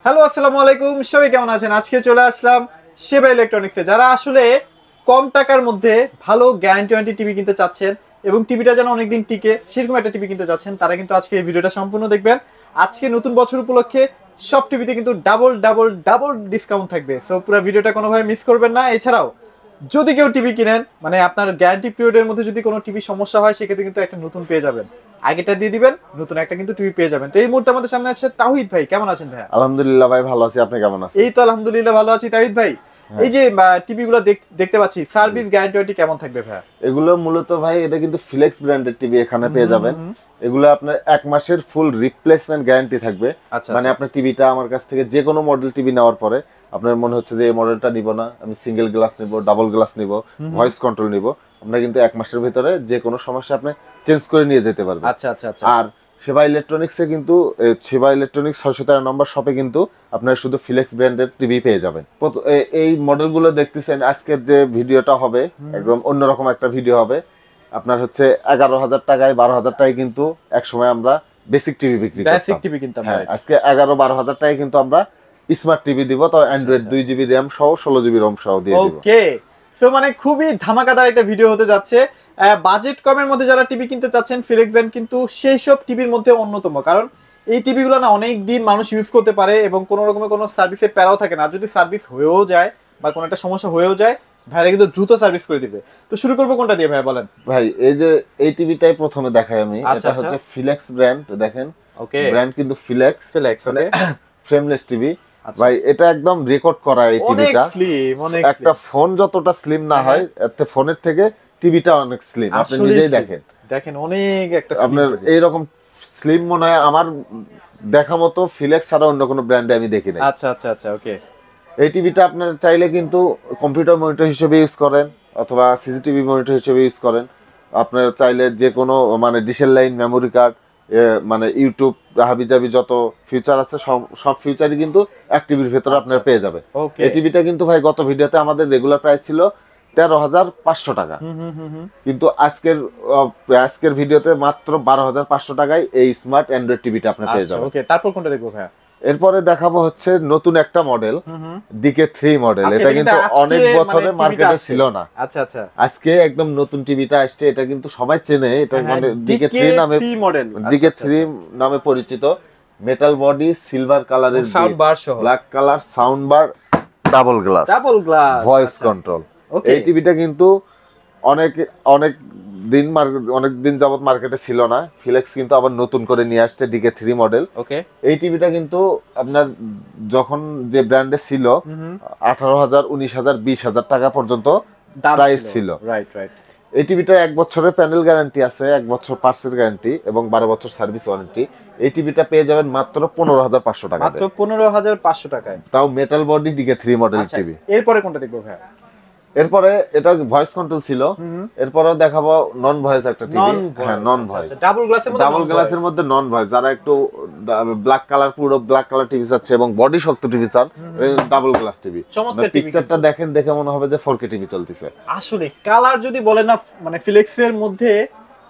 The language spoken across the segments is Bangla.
হ্যালো আসসালামু আলাইকুম, সবাই কেমন আছেন? আজকে চলে আসলাম সেবা ইলেকট্রনিক্সে। যারা আসলে কম টাকার মধ্যে ভালো গ্যারান্টি ওয়ারেন্টি টিভি কিনতে চাচ্ছেন এবং টিভিটা যেন অনেকদিন টিকে সেরকম একটা টিভি কিনতে চাচ্ছেন, তারা কিন্তু আজকে এই ভিডিওটা সম্পূর্ণ দেখবেন। আজকে নতুন বছর উপলক্ষে সব টিভিতে কিন্তু ডাবল ডাবল ডাবল ডিসকাউন্ট থাকবে, সো পুরো ভিডিওটা কোনোভাবে মিস করবেন না। এছাড়াও যদি কেউ টিভি কিনেন, মানে আপনার গ্যারান্টি পিরিয়ডের মধ্যে যদি কোনো টিভি সমস্যা হয়, সেক্ষেত্রে কিন্তু একটা নতুন পেয়ে যাবেন। আগেটা দিয়ে দিবেন, নতুন একটা কিন্তু টিভি পেয়ে যাবেন। তো এই মুহূর্তে আমাদের সামনে আছে তাওহিদ ভাই। কেমন আছেন ভাই? আলহামদুলিল্লাহ ভাই, ভালো আছি। আপনি কেমন আছেন? এই তো আলহামদুলিল্লাহ ভালো আছি। তাওহিদ ভাই, এই যে টিভি গুলো দেখতে পাচ্ছি, সার্ভিস গ্যারান্টি ওয়ারেন্টি কেমন থাকবে ভাই? এগুলো মূলত ভাই, এটা কিন্তু ফিলেক্স ব্র্যান্ডের টিভি এখানে পেয়ে যাবেন। এগুলো আপনার 1 মাসের ফুল রিপ্লেসমেন্ট গ্যারান্টি থাকবে। মানে আপনার টিভিটা আমার কাছ থেকে যে কোনো মডেল টিভি নেওয়ার পরে আপনার মনে হচ্ছে যে এই মডেলটা নিব না, আমি সিঙ্গেল গ্লাস নিব, ডাবল গ্লাস নিব, ভয়েস কন্ট্রোল নিব, আপনারা কিন্তু 1 মাসের ভিতরে যে কোনো সমস্যা আপনি চেঞ্জ করে নিয়ে যেতে পারবেন। আচ্ছা আচ্ছা আচ্ছা। আর সেবা ইলেকট্রনিক্সে কিন্তু সেবা ইলেকট্রনিক্স 613 নম্বর শপে কিন্তু আপনারা শুধু ফিলেক্স ব্র্যান্ডের টিভি পেয়ে যাবেন। এই মডেলগুলো দেখতেছেন, আজকের যে ভিডিওটা হবে একদম অন্যরকম একটা ভিডিও হবে। আপনার হচ্ছে 11,000 টাকায় 12,000 টাকায় কিন্তু একসময় আমরা বেসিক টিভি বিক্রি করতাম। বেসিক টিভি কিনতাম। হ্যাঁ, আজকে 11-12,000 টাকায় কিন্তু আমরা স্মার্ট টিভি দিব, তো অ্যান্ড্রয়েড 2 জিবি র্যাম সহ 16 জিবি রম সহ দিয়ে দিব। ওকে, সো মানে খুবই ধামাকাদার একটা ভিডিও হতে যাচ্ছে। বাজেট কমের মধ্যে যারা টিভি কিনতে চাচ্ছেন, ফিলিক্স ব্র্যান্ড কিন্তু সেই সব টিভির মধ্যে অন্যতম। কারণ এই টিভিগুলো না অনেক দিন মানুষ ইউজ করতে পারে এবং কোনো রকমের কোনো সার্ভিসের প্যারাও থাকে না। যদি সার্ভিস হয়েও যায় বা কোনো একটা সমস্যা হয়েও যায়, ভাইরা কিন্তু দ্রুত সার্ভিস করে দিবে। তো শুরু করবো কোনটা দিয়ে ভাই বলেন? ভাই এই যে এই টিভিটাই প্রথমে দেখাই আমি। আচ্ছা, এটা হচ্ছে ফিলেক্স ব্র্যান্ড, দেখেন। ওকে, ব্র্যান্ড কিন্তু ফিলেক্স। ওকে, ফ্রেমলেস টিভি। ভাই এটা একদম রেকর্ড করা এই টিভিটা। একটা ফোন যতটা স্লিম না হয়, এতে ফোনের থেকে টিভিটা অনেক স্লিম। আপনি নিজেই দেখেন অনেক একটা আপনার এইরকম স্লিম মনে হয় আমার দেখা মতো ফিলেক্স ছাড়া অন্য কোনো ব্র্যান্ডে আমি দেখি না। আচ্ছা আচ্ছা আচ্ছা, ওকে। এই টিভিটা আপনার চাইলে কিন্তু কম্পিউটার মনিটর হিসেবে ইউজ করেন অথবা সিসিটিভি মনিটর হিসেবে ইউজ করেন। আপনার চাইলে যে কোনো মানে ডিসেল লাইন, মেমোরি কার্ড, মানে ইউটিউব হাবিজাবি যত ফিচার আছে সব ফিচারই কিন্তু এক টিভির ভেতরে আপনারা পেয়ে যাবেন। এই টিভিটা কিন্তু ভাই গত ভিডিওতে আমাদের রেগুলার প্রাইস ছিল 13,500 টাকা, কিন্তু আজকের ভিডিওতে মাত্র 12,500 টাকায় এই স্মার্ট অ্যান্ড্রয়েড টিভিটা আপনি পেয়ে যাবেন। ওকে, তারপর কোনটা দেখবো ভাই? এরপরে দেখাবো হচ্ছে নতুন একটা মডেল, DK3 মডেল। এটা কিন্তু অনেক বছরে মার্কেটে ছিল না। আচ্ছা আচ্ছা, আজকে একদম নতুন টিভিটা আসছে। এটা কিন্তু সবাই চেনে, এটা মানে DK3 নামে, মডেল DK3 নামে পরিচিত। মেটাল বডি, সিলভার কালারের সাউন্ড বার সহ, black colour sound bar, double glass voice control. এই টিভিটা কিন্তু অনেক দিন যাবত মার্কেটে ছিল না। ফিলেক্স কিন্তু আবার নতুন করে নিয়ে আসছে DK3 মডেল। ওকে, এই টিভিটা কিন্তু আপনার যখন যে ব্র্যান্ডে ছিল 18,000, 19,000, 20,000 টাকা পর্যন্ত প্রাইস ছিল। Right right. এই টিভিটা 1 বছরের প্যানেল গ্যারান্টি আছে, 1 বছর পার্টসের গ্যারান্টি এবং 12 বছর সার্ভিস ওয়ারেন্টি। এই টিভিটা পেয়ে যাবেন মাত্র 15,500 টাকা, মাত্র 15,500 টাকায়, তাও metal body DK3 model TV. এরপরে কোনটা দেখবো ভাই? এরপরে এটা ভয়েস কন্ট্রোল ছিল। এরপরে দেখাবো নন ভয়েস একটা টিভি। হ্যাঁ, নন ভয়েস, ডাবল গ্লাসের মধ্যে নন ভয়েস। যারা একটু ব্ল্যাক কালার, পুরো ব্ল্যাক কালার টিভি চাচ্ছে এবং বডি শক্ত টিভি চান, ডাবল গ্লাস টিভি। পিকচারটা দেখেন, দেখে মনে হবে যে 4K টিভি চলতেছে। আসলে কালার যদি বলেন না, মানে ফিলেক্সের মধ্যে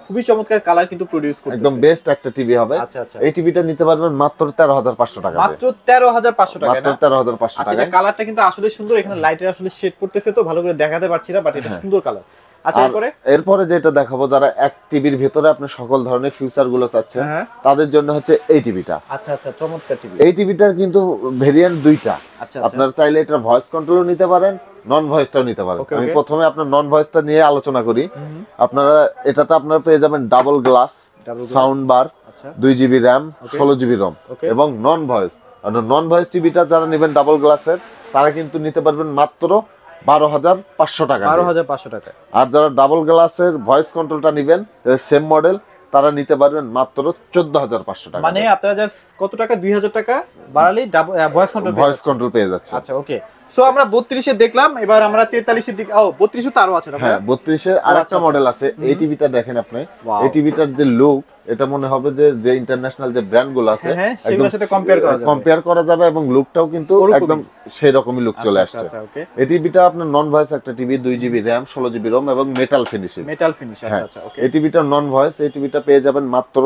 খুবই চমৎকার কালার কিন্তু প্রোডিউস করতেছে, একদম বেস্ট একটা টিভি হবে। আচ্ছা আচ্ছা, এই টিভিটা নিতে পারবেন মাত্র 13,500 টাকা, মাত্র 13,500 টাকা, মাত্র 13,500 টাকা। এটা কালারটা কিন্তু আসলে সুন্দর। এখানে লাইটের আসলে শেড পড়তেছে তো ভালো করে দেখাতে পারছি না, বাট এটা সুন্দর কালার। আচ্ছা, এরপরে যেটা দেখাবো, যারা এক টিভির ভিতরে আপনি সকল ধরনের ফিচার গুলো চাচ্ছেন, তাদের জন্য হচ্ছে এই টিভিটা। আচ্ছা আচ্ছা, চমৎকার টিভি। এই টিভিটার কিন্তু ভেরিয়েন্ট দুইটা। আপনারা চাইলে এটা ভয়েস কন্ট্রোলও নিতে পারেন, নন ভয়েসটাও নিতে পারেন। আমি প্রথমে আপনার নন ভয়েসটা নিয়ে আলোচনা করি। আপনারা এটাতে আপনারা পেয়ে যাবেন double glass, sound bar, 2 GB RAM, 16 GB ROM এবং নন ভয়েস। নন ভয়েস টিভিটা যারা নেবেন ডাবল গ্লাসের, তারা কিন্তু নিতে পারবেন মাত্র 12,500 টাকা, 12,500 টাকা। আর যারা ডাবল গ্লাসের ভয়েস কন্ট্রোলটা নেবেন সেম মডেল, তারা নিতে পারবেন মাত্র 14,500 টাকা। মানে আপনারা জাস্ট কত টাকা, 2,000 টাকা বাড়ালেই ভয়েস কন্ট্রোল পেয়ে যাচ্ছে। আচ্ছা, ওকে। সো আমরা 32 এ দেখলাম, এবার আমরা 43 এর দিকে। 32 তো আরো আছে না? হ্যাঁ, 32 এর আরেকটা মডেল আছে। এই টিভিটা দেখেন আপনি, এই টিভিটার যে লুক, এটা মনে হবে যে ইন্টারন্যাশনাল যে ব্র্যান্ড গুলো আছে সেগুলোর সাথে কম্পেয়ার করা যাবে এবং লুকটাও কিন্তু একদম সেই রকমই লুক চলে আসছে। এই টিভিটা আপনার নন ভয়েস একটা TV, 2 GB RAM, 16 GB ROM এবং মেটাল ফিনিশ। আচ্ছা আচ্ছা, ওকে। এই টিভিটা নন ভয়েস। এই টিভিটা পেয়ে যাবেন মাত্র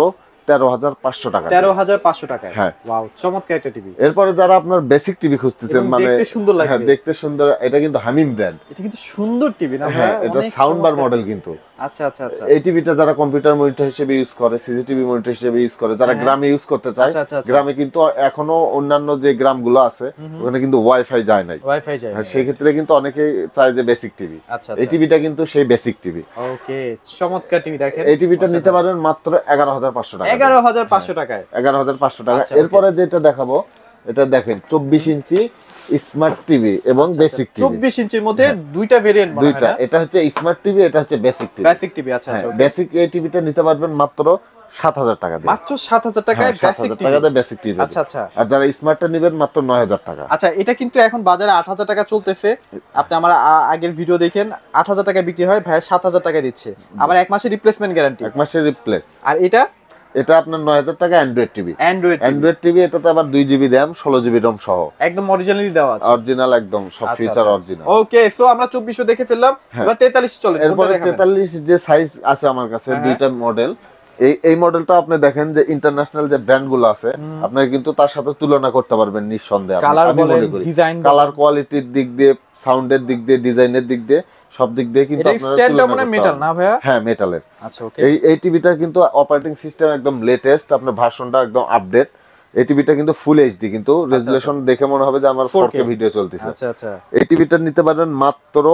13,500 টাকা। 13,500 টাকায়। হ্যাঁ। ওয়াও, চমৎকার একটা টিভি। এরপরে যারা আপনার বেসিক টিভি খুঁজতেছেন, এবং মানে দেখতে সুন্দর লাগবে। হ্যাঁ দেখতে সুন্দর, এটা কিন্তু হামিম ব্র্যান্ড। এটা কিন্তু সুন্দর টিভি না হ্যাঁ, ভাই? এটা অনেক সাউন্ড বার চমৎকার। মডেল কিন্তু। আচ্ছা আচ্ছা আচ্ছা। এই টিভিটা যারা কম্পিউটার মনিটর হিসেবে ইউজ করে, সিসিটিভি মনিটর হিসেবে ইউজ করে, যারা হ্যাঁ। গ্রামে ইউজ করতে চায়, আচ্ছা, আচ্ছা, আচ্ছা। গ্রামে কিন্তু এখনো অন্যান্য যে গ্রামগুলো আছে ওখানে কিন্তু ওয়াইফাই যায় নাই। ওয়াইফাই যায়। হ্যাঁ, সেই ক্ষেত্রে কিন্তু অনেকেই চায় যে বেসিক টিভি। আচ্ছা এই আচ্ছা। টিভিটা কিন্তু সেই বেসিক টিভি। ওকে, চমৎকার টিভি দেখেন। এই টিভিটা নিতে পারেন মাত্র 11,500 টাকা। 11,500 টাকায়। 11,500 টাকা। আচ্ছা, okay। এরপরে যেটা দেখাবো, এটা দেখেন 24 ইঞ্চি স্মার্ট টিভি এবং বেসিক টিভি। 24 ইঞ্চির মধ্যে দুইটা ভেরিয়েন্ট মনে হয় দুইটা, না? এটা হচ্ছে স্মার্ট টিভি, এটা হচ্ছে বেসিক টিভি। Basic TV. আচ্ছা আচ্ছা, okay। বেসিক এই টিভিটা নিতে পারবেন মাত্র 7,000 টাকা দিয়ে। মাত্র 7,000 টাকায় বেসিক 7,000 টিভি। টাকা দিয়ে বেসিক টিভি। আচ্ছা আচ্ছা। আর যারা স্মার্টটা নেবেন মাত্র 9,000 টাকা। আচ্ছা, এটা কিন্তু এখন বাজারে 8,000 টাকা চলতেছে। আপনি আমার আগের ভিডিও দেখেন, 8,000 টাকা বিক্রি হয়, ভাই 7,000 টাকা দিচ্ছে। আবার 1 মাসের রিপ্লেসমেন্ট গ্যারান্টি। 1 মাসের রিপ্লেস। আর এটা আপনার 9,000 টাকা অ্যান্ড্রয়েড টিভি। অ্যান্ড্রয়েড টিভি, এটাতে আবার 2 জিবি র্যাম 16 জিবি রম সহ একদম অরিজিনালি দেওয়া আছে। অরিজিনাল, একদম সব ফিচার অরিজিনাল। ওকে, সো আমরা 2400 দেখে ফেললাম, এবার 43 চলেন। এরপরে 43 যে সাইজ আছে আমার কাছে, দুইটা মডেল। এই মডেলটা আপনি দেখেন যে ইন্টারন্যাশনাল যে ব্র্যান্ড গুলো আছে, আপনারা কিন্তু তার সাথে তুলনা করতে পারবেন নিঃসন্দেহে। কালার বলেন, ডিজাইন, কালার কোয়ালিটির দিক দিয়ে, সাউন্ডের দিক দিয়ে, ডিজাইনের দিক দিয়ে, সব দিক দিয়ে কিন্তু আপনারা স্ট্যান্ডটা মানে মেটাল না ভাইয়া? হ্যাঁ, মেটালের। আচ্ছা, ওকে। এই টিভিটা কিন্তু অপারেটিং সিস্টেম একদম লেটেস্ট, আপনার ভার্সনটা একদম আপডেট। এই টিভিটা কিন্তু ফুল এইচডি, কিন্তু রেজুলেশন দেখে মনে হবে যে আমার 4K ভিডিও চলতেছে। আচ্ছা আচ্ছা। এই টিভিটা নিতে পারেন মাত্র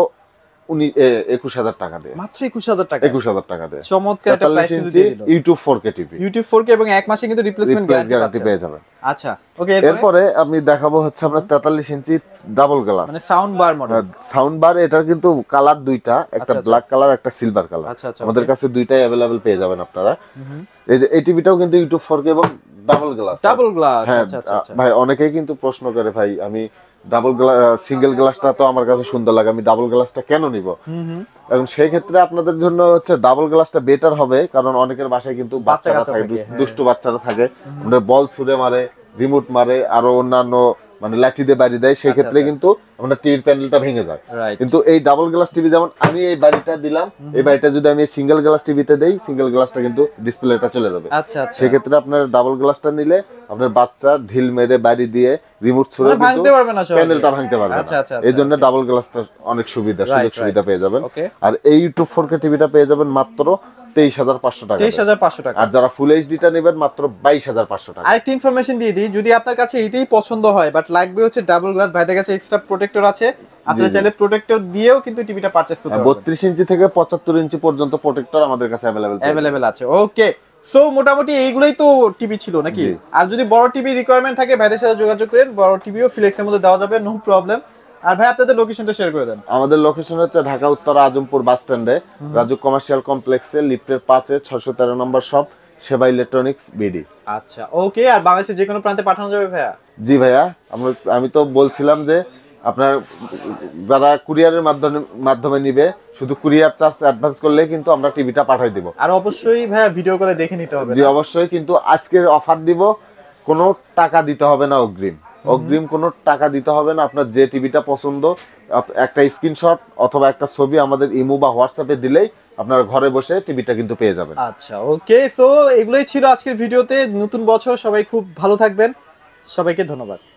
21,000 টাকা দিয়ে। মাত্র 21,000 টাকা। 21,000 টাকা দিয়ে চমৎকার একটা প্রাইস কিন্তু দিয়ে দিল। YouTube 4K TV. YouTube 4K এবং 1 মাসে কিন্তু রিপ্লেসমেন্ট গ্যারান্টি পেয়ে যাবেন। আচ্ছা, ওকে। এরপরে আমি দেখাবো হচ্ছে আপনার 43 ইঞ্চি ডাবল গ্লাস, মানে sound bar model. Sound bar. এটার কিন্তু কালার দুইটা, একটা ব্ল্যাক কালার, একটা সিলভার কালার। আচ্ছা আচ্ছা, আমাদের কাছে দুইটাই अवेलेबल পেয়ে যাবেন আপনারা। এই যে এই টিভিটাও কিন্তু ইউটিউব 4K এবং ডাবল গ্লাস। Double glass. হ্যাঁ আচ্ছা আচ্ছা। ভাই, অনেকেই কিন্তু প্রশ্ন করে, ভাই আমি ডাবল গ্লাস, সিঙ্গেল গ্লাসটা তো আমার কাছে সুন্দর লাগে, আমি ডাবল গ্লাসটা কেন নিব? এবং সেই ক্ষেত্রে আপনাদের জন্য হচ্ছে ডাবল গ্লাসটা বেটার হবে, কারণ অনেকের বাসায় কিন্তু বাচ্চারা থাকে, দুষ্টু বাচ্চারা থাকে, আমাদের বল ছুঁড়ে মারে, রিমোট মারে, আরো অন্যান্য মানে লাঠি দিয়ে বাড়ি দেয়, সেই ক্ষেত্রে কিন্তু আমাদের টিভির প্যানেলটা ভেঙে যায়। কিন্তু এই ডাবল গ্লাস টিভি, যেমন আমি এই বাড়িটা দিলাম, এই বাড়িটা যদি আমি সিঙ্গেল গ্লাস টিভিতে দেই, সিঙ্গেল গ্লাসটা কিন্তু ডিসপ্লেটা চলে যাবে। আচ্ছা আচ্ছা। সেই ক্ষেত্রে আপনার ডাবল গ্লাসটা নিলে আপনার বাচ্চা ঢিল মেরে বাড়ি দিয়ে রিমোট ছুঁড়ে ভাঙতে পারবে না, প্যানেলটা ভাঙতে পারবে না। আচ্ছা আচ্ছা। এই জন্য ডাবল গ্লাসটা অনেক সুবিধা, সুযোগ সুবিধা পেয়ে যাবেন। ওকে। আর এই ইউটিউব 4K টিভিটা পেয়ে যাবেন মাত্র 23,500 টাকা। 23,500 টাকা। আর যারা ফুল এইচডিটা নেবেন মাত্র 22,500 টাকা। আরেকটা ইনফরমেশন দিয়ে দিই, যদি আপনার কাছে এটাই পছন্দ হয় বাট লাগবে হচ্ছে ডাবল গ্লাস, ভাইদের কাছে এক্সট্রা প্রোটেক্টর আছে, আপনারা চাইলে প্রোটেক্টর দিয়েও কিন্তু টিভিটা পারচেজ করতে পারবেন। 32 ইঞ্চি থেকে 75 ইঞ্চি পর্যন্ত প্রোটেক্টর আমাদের কাছে अवेलेबल আছে। ওকে, সো মোটামুটি এইগুলাই তো টিভি ছিল নাকি? আর যদি বড় টিভি রিকোয়ারমেন্ট থাকে ভাইদের সাথে যোগাযোগ করেন, বড় টিভিও ফ্লেক্সের মধ্যে দেওয়া যাবে, নো প্রবলেম। আর ভাই আপনাদের লোকেশনটা শেয়ার করে দেন। আমাদের লোকেশন হচ্ছে ঢাকা উত্তর আজমপুর বাস স্ট্যান্ডে, রাজু কমার্শিয়াল কমপ্লেক্সে, লিফটের 5-এ 613 নম্বর শপ, সেবা ইলেকট্রনিক্স বিডি। আচ্ছা, ওকে। আর বাংলাদেশের যে কোনো প্রান্তে পাঠানো যাবে ভাইয়া? জি ভাইয়া, আমি তো বলছিলাম যে আপনার যারা কুরিয়ারের মাধ্যমে নিবে, শুধু কুরিয়ার চার্জ অ্যাডভান্স করলে কিন্তু আমরা টিভিটা পাঠিয়ে দিব। আর অবশ্যই ভাইয়া ভিডিও করে দেখে নিতে হবে। জি অবশ্যই, কিন্তু আজকের অফার দিব, কোনো টাকা দিতে হবে না অগ্রিম কোনো টাকা দিতে হবে না। আপনার যে টিভিটা পছন্দ, একটা স্ক্রিনশট অথবা একটা ছবি আমাদের ইমো বা হোয়াটসঅ্যাপে দিলেই আপনারা ঘরে বসে টিভিটা কিন্তু পেয়ে যাবেন। আচ্ছা, ওকে। সো এগুলোই ছিল আজকের ভিডিওতে। নতুন বছর, সবাই খুব ভালো থাকবেন, সবাইকে ধন্যবাদ।